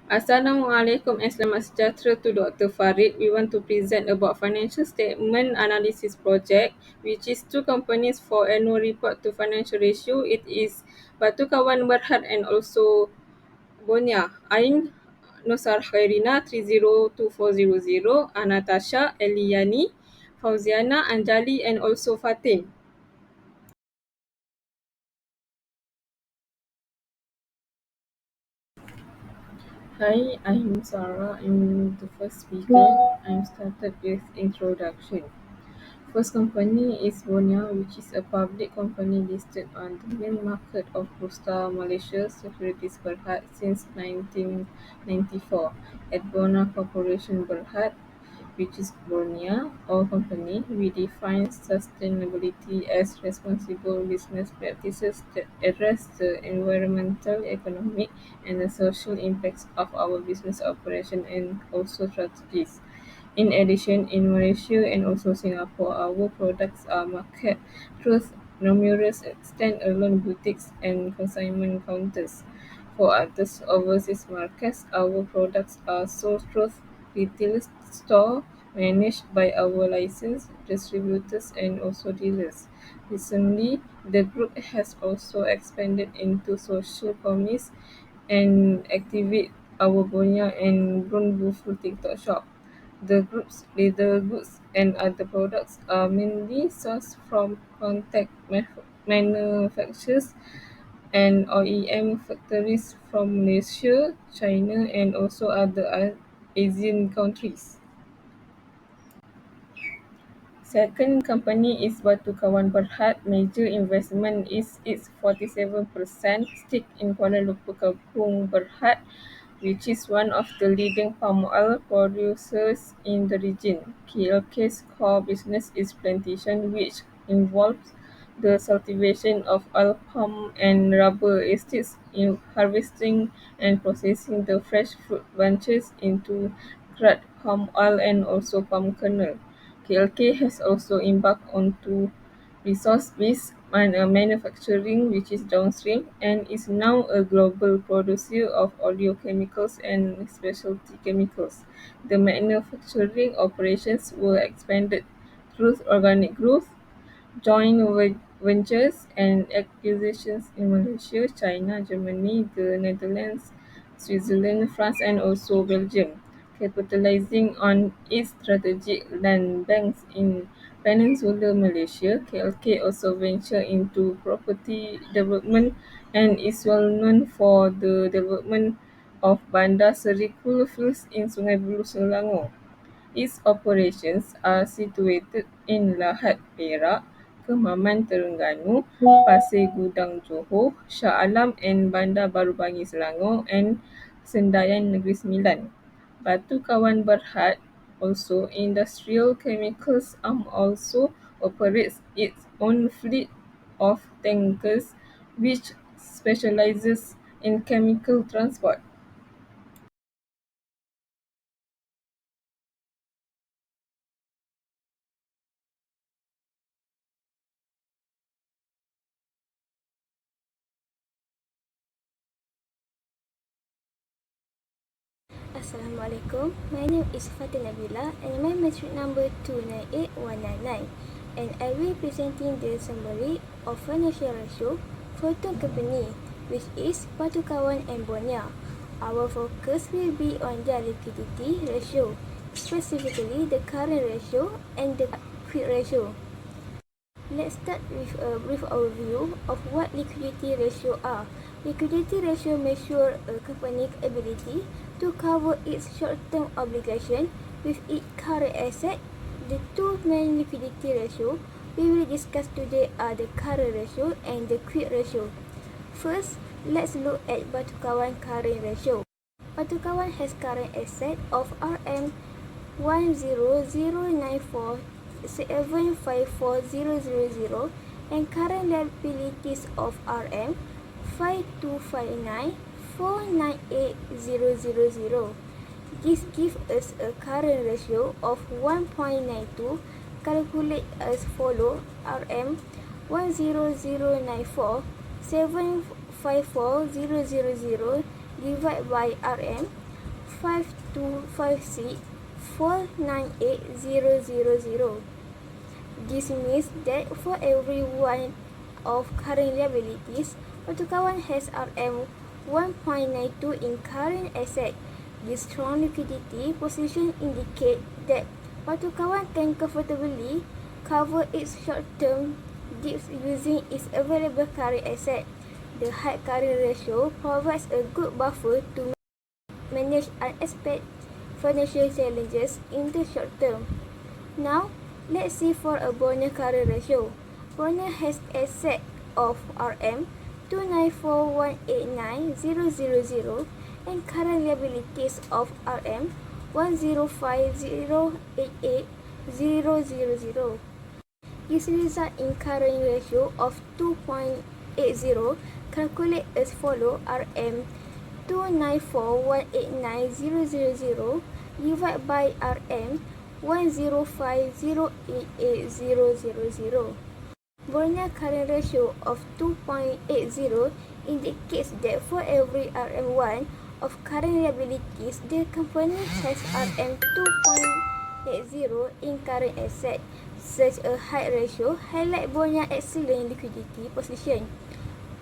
Assalamualaikum and selamat sejahtera to Dr. Farid. We want to present about financial statement analysis project, which is two companies for annual report to financial ratio. It is Batu Kawan Berhad and also Bonia. Ain Nusar Khairina 302400, Anatasha, Eliani, Fauziana, Anjali and also Fatin. Hi, I'm Sarah. I'm the first speaker. I'm started with introduction. First company is Bonia, which is a public company listed on the main market of Bursa Malaysia Securities Berhad since 1994. At Bonia Corporation Berhad, which is Borneo, our company, we define sustainability as responsible business practices that address the environmental, economic, and the social impacts of our business operation and also strategies. In addition, in Malaysia and also Singapore, our products are marketed through numerous stand-alone boutiques and consignment counters. For others overseas markets, our products are sold through retail store managed by our licensed distributors and also dealers. Recently, the group has also expanded into social commerce and activate our Bonya and Brun Bufu TikTok shop. The group's leather goods and other products are mainly sourced from contract manufacturers and OEM factories from Malaysia, China, and also other Asian countries. Second company is Batu Kawan Berhad. Major investment is its 47% stake in Kuala Lumpur Kampung Berhad, which is one of the leading palm oil producers in the region. KLK's core business is plantation, which involves the cultivation of oil palm and rubber estates, in harvesting and processing the fresh fruit bunches into crude palm oil and also palm kernel. KLK has also embarked onto resource-based manufacturing, which is downstream, and is now a global producer of oleochemicals and specialty chemicals. The manufacturing operations were expanded through organic growth, joint ventures and acquisitions in Malaysia, China, Germany, the Netherlands, Switzerland, France, and also Belgium. Capitalizing on its strategic land banks in Peninsular Malaysia, KLK also ventured into property development and is well known for the development of Bandar Serikul Fields in Sungai Buloh, Selangor. Its operations are situated in Lahad Perak, Kemaman Terengganu, Pasir Gudang Johor, Shah Alam and Bandar Baru Bangi Selangor and Sendayan Negeri Sembilan. Batu Kawan Berhad also industrial chemicals also operates its own fleet of tankers which specializes in chemical transport. Assalamualaikum. My name is Fatin Nabila and my metric number 298199, and I will be presenting the summary of financial ratio for two company, which is Batu Kawan and Bonia. Our focus will be on their liquidity ratio, specifically the current ratio and the quick ratio. Let's start with a brief overview of what liquidity ratio are. Liquidity ratio measures a company's ability to cover its short-term obligation with its current asset. The two main liquidity ratio we will discuss today are the current ratio and the quick ratio. First, let's look at Batu Kawan current ratio. Batu Kawan has current asset of RM 100,94754,000 and current liabilities of RM 5259,498,000. This gives us a current ratio of 1.92. Calculate as follow: RM 100,94754,000 divided by RM 5256 498,000. This means that for every one of current liabilities, Pertukaran has RM 1.92 in current asset. This strong liquidity position indicates that Pertukaran can comfortably cover its short-term debts using its available current asset. The high current ratio provides a good buffer to manage unexpected financial challenges in the short term. Now, let's see for a Borneo current ratio. Borneo has asset of RM 294,189,000 and current liabilities of RM 105,088,000. This result in current ratio of 2.80. Calculate as follow: RM 294,189,000 divided by RM 105,088,000. Borneo current ratio of 2.80 indicates that for every RM1 of current liabilities, the company has RM 2.80 in current asset. Such a high ratio highlights Borneo's excellent liquidity position,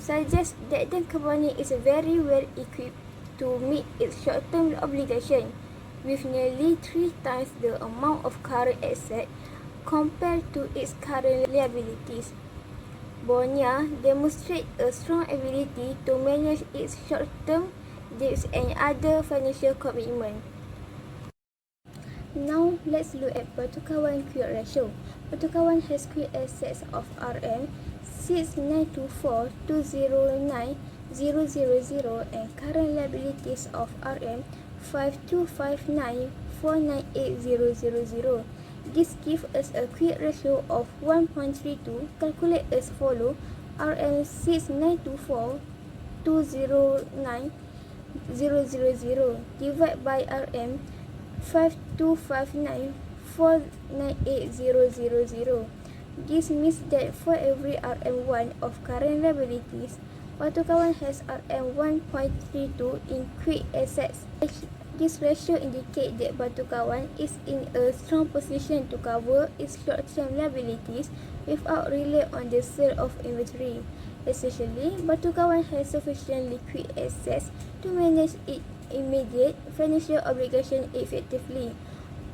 suggests that the company is very well equipped to meet its short-term obligation, with nearly 3 times the amount of current asset compared to its current liabilities. Borneo demonstrates a strong ability to manage its short-term debts and other financial commitments. Now, let's look at Pertukaran quick ratio. Pertukaran has quick assets of RM 6924209,000 and current liabilities of RM 5259,498,000. This gives us a quick ratio of 1.32. Calculate as follow: RM 6924209,000 divided by RM 5259,498,000. This means that for every RM1 of current liabilities, Pertukaran has RM 1.32 in quick assets. This ratio indicates that Pertukaran is in a strong position to cover its short-term liabilities without relying on the sale of inventory. Essentially, Pertukaran has sufficient liquid assets to manage its immediate financial obligation effectively,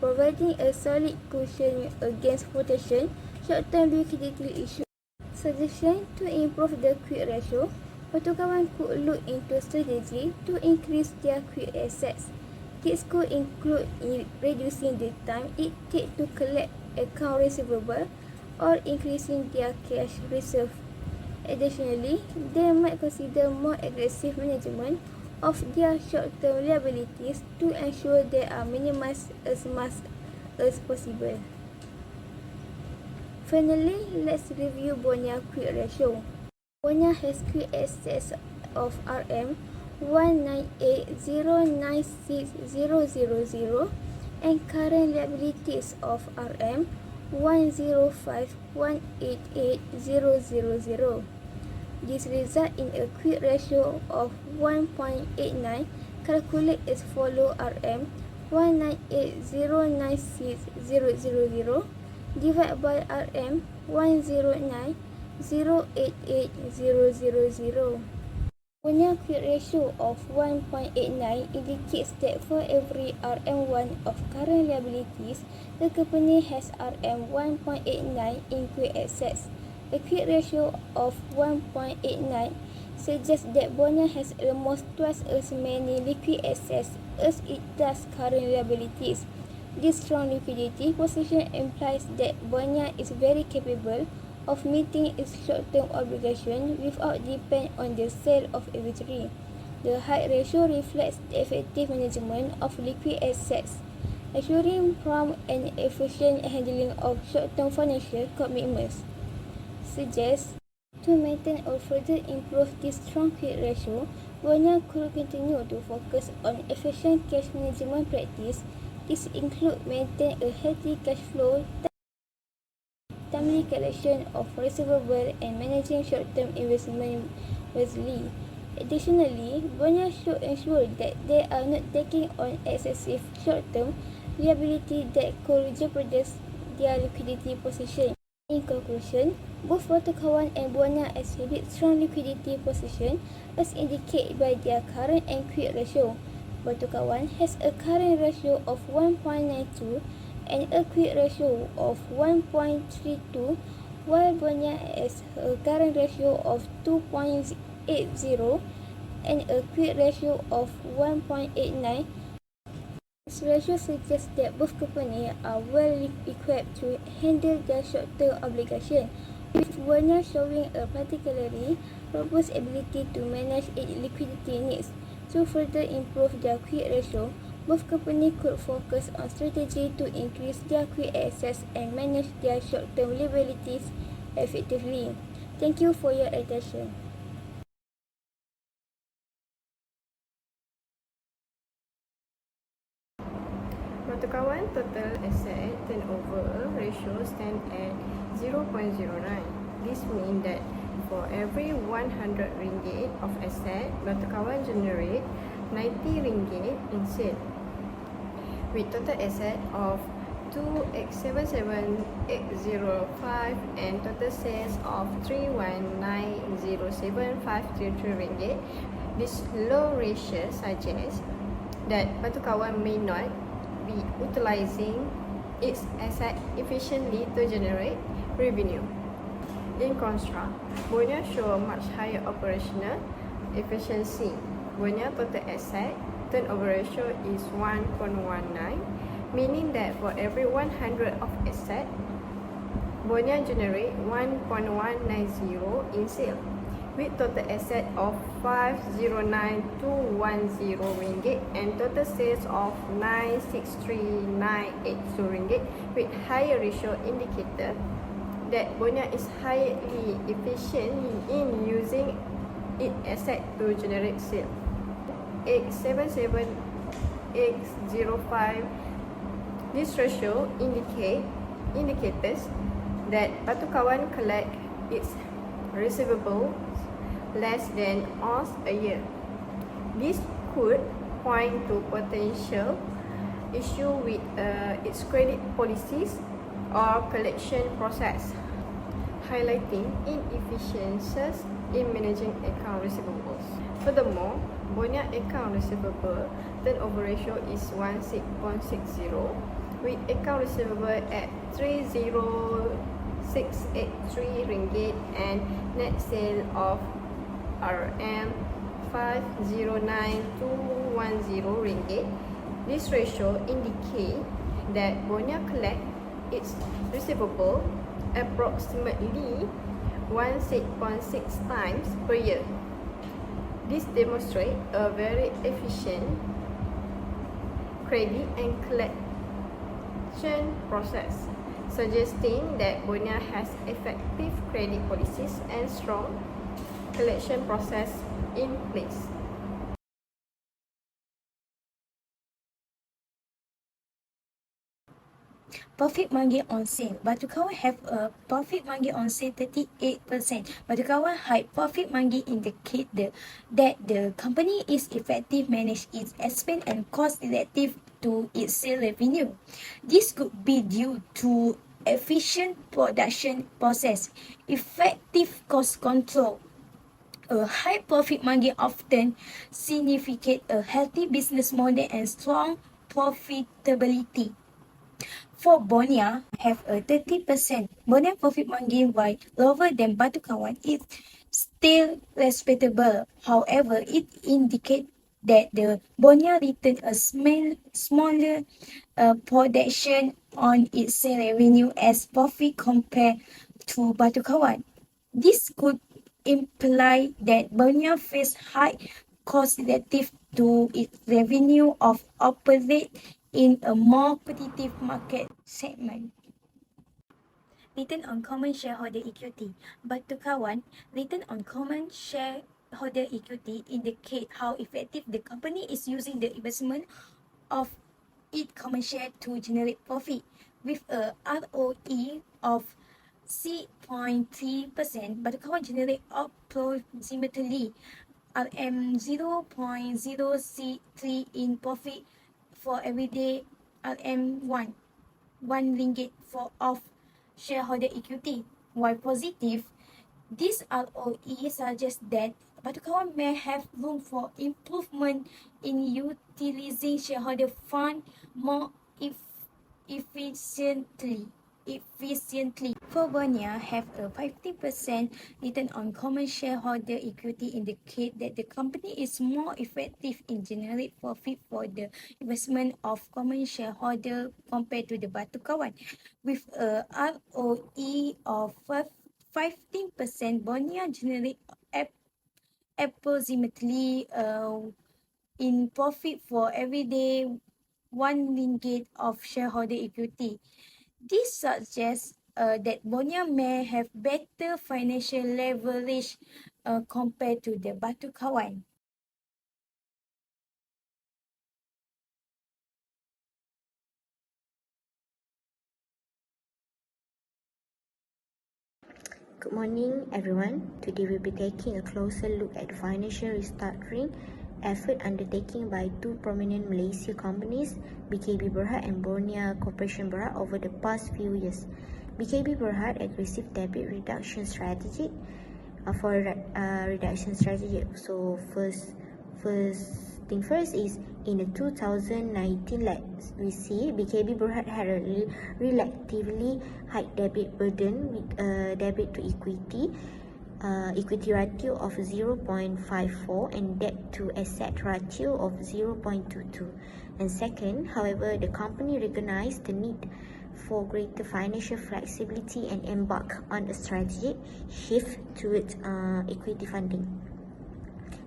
providing a solid cushion against potential short-term liquidity issues. Suggestion to improve the quick ratio: Pertukaran could look into strategy to increase their quick assets. This could include reducing the time it takes to collect account receivable or increasing their cash reserve. Additionally, they might consider more aggressive management of their short-term liabilities to ensure they are minimized as much as possible. Finally, let's review Borneo quick ratio. Borneo has quick assets of RM 198,096,000 and current liabilities of RM 105,188,000. This results in a quick ratio of 1.89. Calculate as follow: RM 198,096,000 divided by RM 109,088,000. Borneo quick ratio of 1.89 indicates that for every RM1 of current liabilities, the company has RM 1.89 in quick assets. A quick ratio of 1.89 suggests that Borneo has almost twice as many liquid assets as it does current liabilities. This strong liquidity position implies that Borneo is very capable of meeting its short-term obligation without depending on the sale of inventory. The high ratio reflects the effective management of liquid assets, assuring prompt and efficient handling of short-term financial commitments. Suggests to maintain or further improve this strong quick ratio, Borneo could continue to focus on efficient cash management practice. This includes maintaining a healthy cash flow, timely collection of receivables, and managing short-term investment wisely. Additionally, Bonia should ensure that they are not taking on excessive short-term liability that could jeopardize their liquidity position. In conclusion, both Watakawan and Buana exhibit strong liquidity position as indicated by their current and quick ratio. Watakawan has a current ratio of 1.92 and a quick ratio of 1.32, while Buana has a current ratio of 2.80 and a quick ratio of 1.89. This ratio suggests that both companies are well equipped to handle their short-term obligation, with Warner showing a particularly robust ability to manage its liquidity needs. To further improve their quick ratio, both companies could focus on strategy to increase their quick access and manage their short-term liabilities effectively. Thank you for your attention. Watakawan total asset turnover ratio stand at 0.09. This means that for every 100 ringgit of asset, Watakawan generate 90 ringgit in sale. With total asset of 2877805 and total sales of 31907,533 ringgit, this low ratio suggests that Watakawan may not be utilizing its asset efficiently to generate revenue. In contrast, Bonia show a much higher operational efficiency. Bonia total asset turnover ratio is 1.19, meaning that for every 100 of asset, Bonia generate 1.190 in sale, with total asset of 509210 ringgit and total sales of 963982 ringgit, with higher ratio indicator that Bonia is highly efficient in using its asset to generate sale. 877x05. This ratio indicators that Watakawan collect its receivables less than once a year. This could point to potential issue with its credit policies or collection process, highlighting inefficiencies in managing account receivables. Furthermore, Bonia account receivable turnover ratio is 16.60, with account receivable at 30683 ringgit and net sale of RM 509210 ringgit. This ratio indicates that Bonia collect its receivable approximately 1.6 times per year. This demonstrates a very efficient credit and collection process, suggesting that Bonia has effective credit policies and strong collection process in place. Profit margin on sale. Watakawan have a profit margin on sale 38%. Watakawan high profit margin indicate that the company is effective manage its expense and cost relative to its sale revenue. This could be due to efficient production process, effective cost control. A high profit margin often significates a healthy business model and strong profitability. For Bonia, have a 30% Bonia profit margin, while lower than Watakawan, is still respectable. However, it indicates that the Bonia return a smaller projection on its sale revenue as profit compared to Watakawan. This could imply that Bonia face high cost relative to its revenue of operate in a more competitive market segment. Return on common shareholder equity. Watakawan, return on common shareholder equity indicate how effective the company is using the investment of its common share to generate profit. With a ROE of 6.3%, Watakawan generate approximately RM0.063 in profit for everyday RM1 ringgit for of shareholder equity. While positive, this ROE suggests that Batu Kawan may have room for improvement in utilizing shareholder fund more efficiently. For Bonia, have a 50% return on common shareholder equity indicate that the company is more effective in generate profit for the investment of common shareholder compared to the Batu Kawan. With a ROE of 15%, Bonia generate approximately in profit for every day 1 ringgit of shareholder equity. This suggests that Bonia may have better financial leverage compared to the Batu Kawan. Good morning, everyone. Today we'll be taking a closer look at the financial restructuring effort undertaken by two prominent Malaysia companies, BKB Berhad and Borneo Corporation Berhad, over the past few years. BKB Berhad aggressive debt reduction strategy reduction strategy. So first thing first is in the 2019, we see BKB Berhad had a relatively high debit burden with debit to equity ratio of 0.54 and debt to asset ratio of 0.22. And second, however, the company recognized the need for greater financial flexibility and embark on a strategic shift towards equity funding.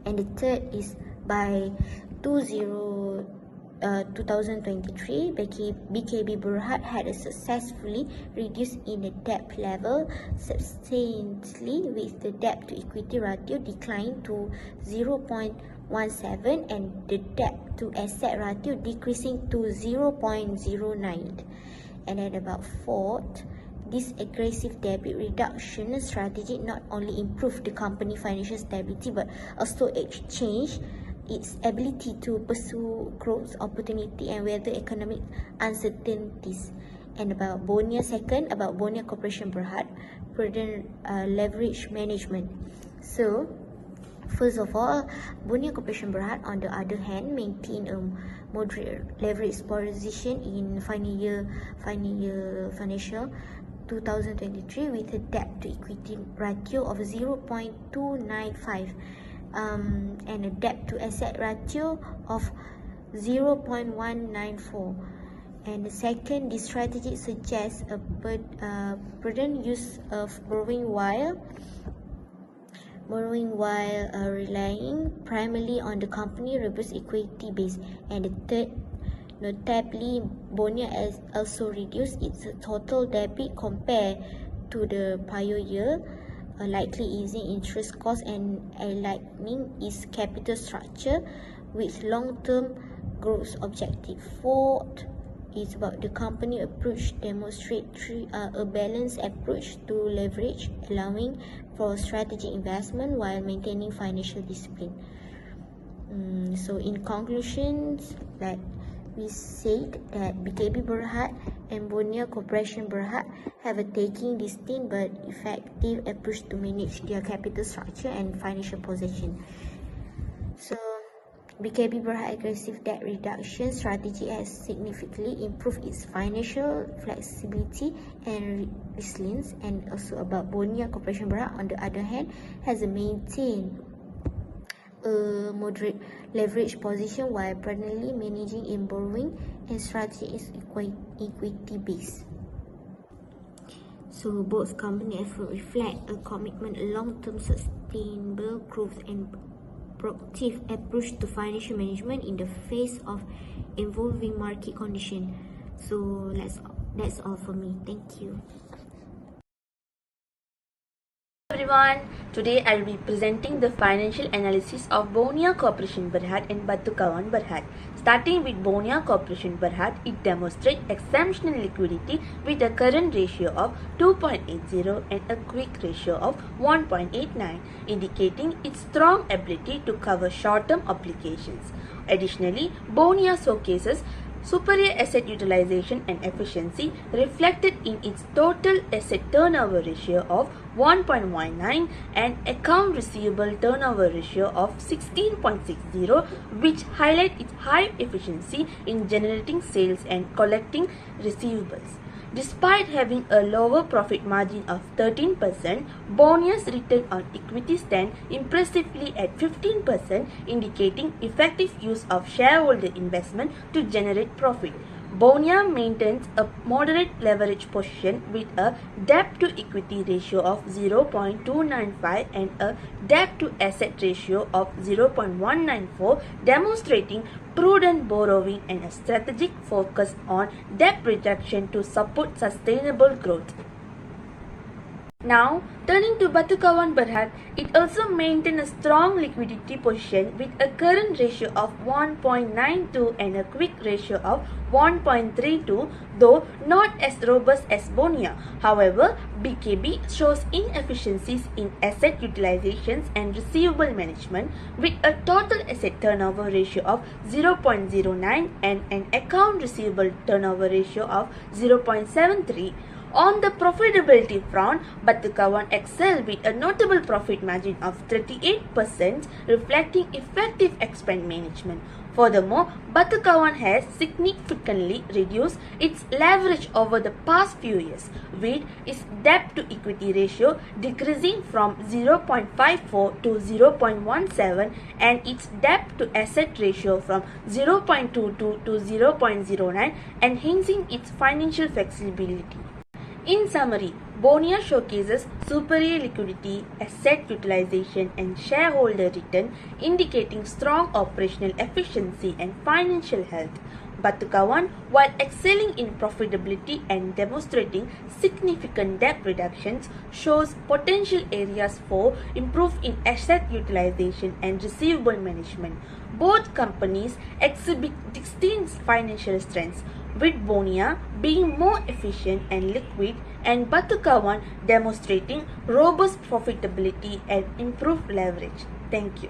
And the third is by 2023, BKB Berhad had successfully reduced in the debt level substantially, with the debt to equity ratio declining to 0.17 and the debt to asset ratio decreasing to 0.09. And then about fourth, this aggressive debt reduction strategy not only improved the company financial stability but also exchanged its ability to pursue growth opportunity and weather economic uncertainties. And about Borneo, second, about Borneo Corporation Berhad, prudent leverage management. So, first of all, Borneo Corporation Berhad, on the other hand, maintain a moderate leverage position in financial 2023 with a debt to equity ratio of 0.295 and a debt to asset ratio of 0.194. And the second, this strategy suggests a prudent use of borrowing while relying primarily on the company robust equity base. And the third, notably, Borneo has also reduced its total debit compared to the prior year, likely easing interest costs and aligning its capital structure with long-term growth objective. Fourth is about the company approach demonstrate a balanced approach to leverage, allowing for strategic investment while maintaining financial discipline. So in conclusions, that we said that BKB Berhad and Borneo Corporation Berhad have taken distinct but effective approach to manage their capital structure and financial position. So BKB Berhad aggressive debt reduction strategy has significantly improved its financial flexibility and resilience. And also about Borneo Corporation Berhad, on the other hand, has maintained a moderate leverage position while prudently managing in borrowing and strategy is equity based. So both company efforts reflect a commitment to long-term sustainable growth and proactive approach to financial management in the face of evolving market conditions. So that's all for me. Thank you. everyone. Today I'll be presenting the financial analysis of Bonia Corporation Berhad and Batu Kawan Berhad. Starting with Bonia Corporation Berhad, it demonstrates exceptional liquidity with a current ratio of 2.80 and a quick ratio of 1.89, indicating its strong ability to cover short-term obligations. Additionally, Bonia showcases superior asset utilization and efficiency reflected in its total asset turnover ratio of 1.19 and account receivable turnover ratio of 16.60, which highlight its high efficiency in generating sales and collecting receivables. Despite having a lower profit margin of 13%, Bonia's return on equity stand impressively at 15%, indicating effective use of shareholder investment to generate profit. Bonia maintains a moderate leverage position with a debt to equity ratio of 0.295 and a debt to asset ratio of 0.194, demonstrating prudent borrowing and a strategic focus on debt reduction to support sustainable growth. Now, turning to Batu Kawan Berhad, it also maintains a strong liquidity position with a current ratio of 1.92 and a quick ratio of 1.32, though not as robust as Bonia. However, BKB shows inefficiencies in asset utilizations and receivable management with a total asset turnover ratio of 0.09 and an account receivable turnover ratio of 0.73. On the profitability front, Batu Kawan excelled with a notable profit margin of 38%, reflecting effective expense management. Furthermore, Batu Kawan has significantly reduced its leverage over the past few years, with its debt to equity ratio decreasing from 0.54 to 0.17 and its debt to asset ratio from 0.22 to 0.09, enhancing its financial flexibility. In summary, Bonia showcases superior liquidity, asset utilization and shareholder return, indicating strong operational efficiency and financial health. Batu Kawan, while excelling in profitability and demonstrating significant debt reductions, shows potential areas for improvement in asset utilization and receivable management. Both companies exhibit distinct financial strengths, with Bonia being more efficient and liquid and Batu Kawan demonstrating robust profitability and improved leverage. Thank you.